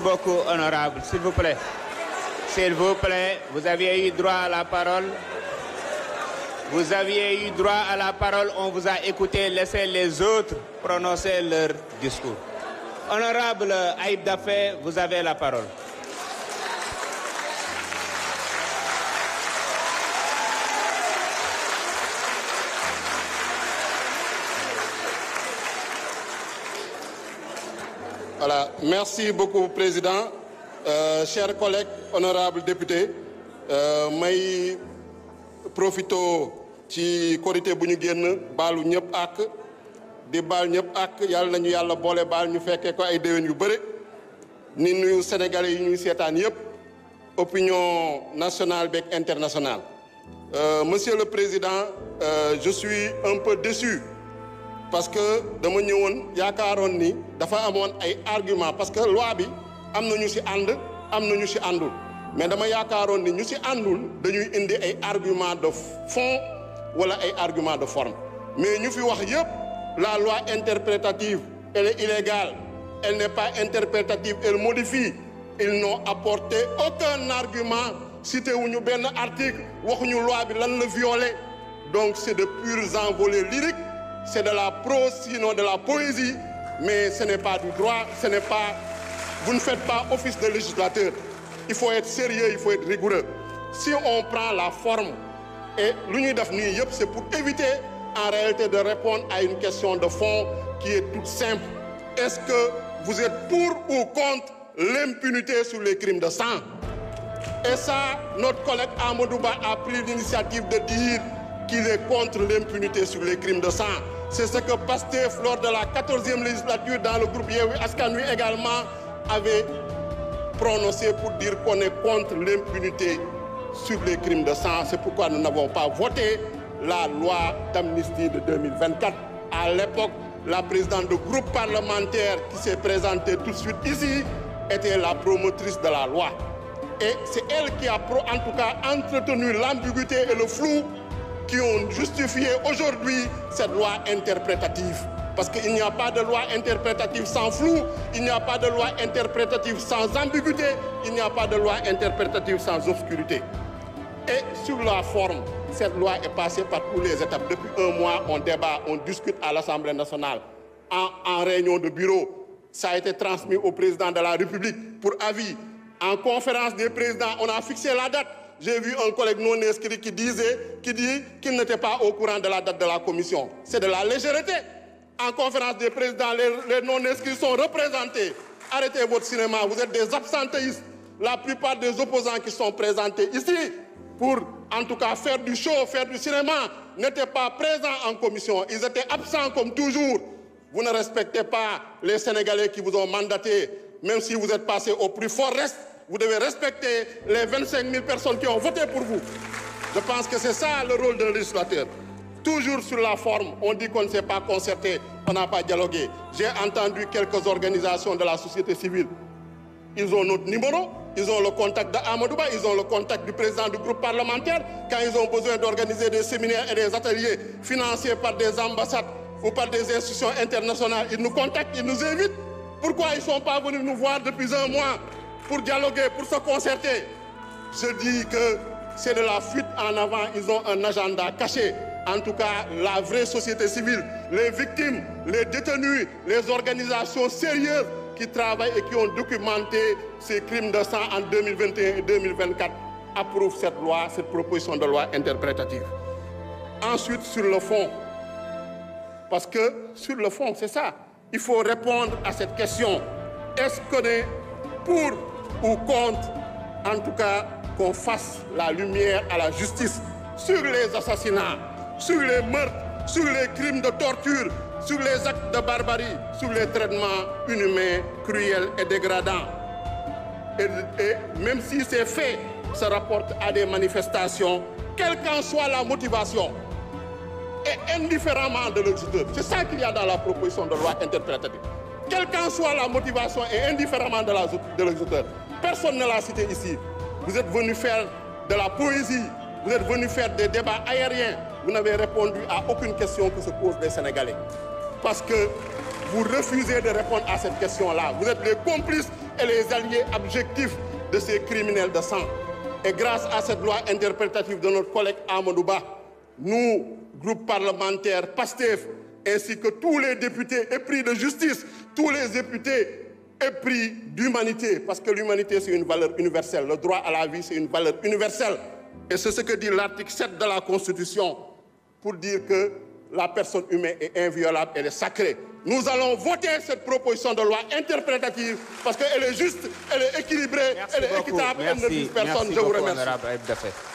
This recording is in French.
Beaucoup, honorable. S'il vous plaît. S'il vous plaît, vous aviez eu droit à la parole. Vous aviez eu droit à la parole, on vous a écouté, laissez les autres prononcer leur discours. Honorable Aïb Dafé, vous avez la parole. Voilà, merci beaucoup, Président. Chers collègues, honorables députés, may profito ci korité bu ñu génn baalu ñëpp ak di baal ñëpp ak yàlla nañu yàlla boole baal ñu fekkee ko ay déwén yu bëri ni nuyu sénégalais yi ñuy seetaan yëpp opinion nationale beeg internationale. Monsieur le Président, je suis un peu déçu parce que dama ñëwoon yaakaaroon ni dafa amoon ay argument parce que loi bi am na ñu ci ànd am na ñu ci àndul mais dama yaakaaroon ni ñu ci àndul dañuy indi ay argument de fond wala ay argument de forme mais ñu fi wax yëpp la loi interprétative elle est illégale elle n'est pas interprétative elle modifie ils n'ont apporté aucun argument cité wuñu benn article waxuñu loi bi lan la violé donc c'est de purs envolées lyriques c'est de la prose sinon de la poésie mais ce n'est pas du droit ce n'est pas vous ne faites pas office de législateur il faut être sérieux il faut être rigoureux si on prend la forme et lu ñuy def nii yëpp c'est pour éviter en réalité de répondre à une question de fond qui est toute simple est-ce que vous êtes pour ou contre l'impunité sur les crimes de sang et ça notre collègue Amadou Ba a pris l'initiative de dire qu'il est contre l'impunité sur les crimes de sang c'est ce que Pastef lors de la 14e législature dans le groupe Yewwi Askan Wi également avait prononcé pour dire qu'on est contre l'impunité sur les crimes de sang. C'est pourquoi nous n'avons pas voté la loi d'amnistie de 2024. À l'époque, la présidente du groupe parlementaire qui s'est présentée tout de suite ici était la promotrice de la loi. Et c'est elle qui a en tout cas entretenu l'ambiguïté et le flou qui ont justifié aujourd'hui cette loi interprétative. Parce qu'il n'y a pas de loi interprétative sans flou, il n'y a pas de loi interprétative sans ambiguïté, il n'y a pas de loi interprétative sans obscurité. Et sur la forme, cette loi est passée par toutes les étapes. Depuis un mois, on débat, on discute à l'Assemblée nationale, en réunion de bureau. Ça a été transmis au président de la République pour avis. En conférence des présidents, on a fixé la date. J'ai vu un collègue non inscrit qui dit qu'il n'était pas au courant de la date de la commission. C'est de la légèreté. En conférence des présidents, les non-inscrits sont représentés. Arrêtez votre cinéma, vous êtes des absentéistes. La plupart des opposants qui sont présentés ici, pour en tout cas faire du show, faire du cinéma, n'étaient pas présents en commission. Ils étaient absents comme toujours. Vous ne respectez pas les Sénégalais qui vous ont mandaté. Même si vous êtes passé au plus fort reste, vous devez respecter les 25 000 personnes qui ont voté pour vous. Je pense que c'est ça le rôle d'un législateur. Toujours sur la forme, on dit qu'on ne s'est pas concerté, on n'a pas dialogué. J'ai entendu quelques organisations de la société civile. Ils ont notre numéro, ils ont le contact d'Amadou Ba, ils ont le contact du président du groupe parlementaire. Quand ils ont besoin d'organiser des séminaires et des ateliers financés par des ambassades ou par des institutions internationales, ils nous contactent, ils nous invitent. Pourquoi ils ne sont pas venus nous voir depuis un mois pour dialoguer, pour se concerter? Je dis que c'est de la fuite en avant, ils ont un agenda caché. En tout cas, la vraie société civile, les victimes, les détenus, les organisations sérieuses qui travaillent et qui ont documenté ces crimes de sang en 2021 et 2024 approuvent cette loi, cette proposition de loi interprétative. Ensuite, sur le fond, parce que sur le fond, c'est ça, il faut répondre à cette question. Est-ce qu'on est pour ou contre, en tout cas, qu'on fasse la lumière à la justice sur les assassinats, sur les meurtres, sur les crimes de torture, sur les actes de barbarie, sur les traitements inhumains, cruels et dégradants. Et même si ces faits se rapportent à des manifestations, quelle qu'en soit la motivation, et indifféremment de l'exécuteur, c'est ça qu'il y a dans la proposition de loi interprétative. Quelle qu'en soit la motivation et indifféremment de l'exécuteur, personne ne l'a cité ici. Vous êtes venu faire de la poésie, vous êtes venu faire des débats aériens. Vous n'avez répondu à aucune question que se posent les Sénégalais. Parce que vous refusez de répondre à cette question-là. Vous êtes les complices et les alliés objectifs de ces criminels de sang. Et grâce à cette loi interprétative de notre collègue Amadou Ba, nous, groupe parlementaire PASTEF, ainsi que tous les députés épris de justice, tous les députés épris d'humanité, parce que l'humanité c'est une valeur universelle, le droit à la vie c'est une valeur universelle. Et c'est ce que dit l'article 7 de la Constitution, pour dire que la personne humaine est inviolable, elle est sacrée. Nous allons voter cette proposition de loi interprétative parce qu'elle est juste, elle est équilibrée, elle est équitable, elle ne vise personne. Je vous remercie.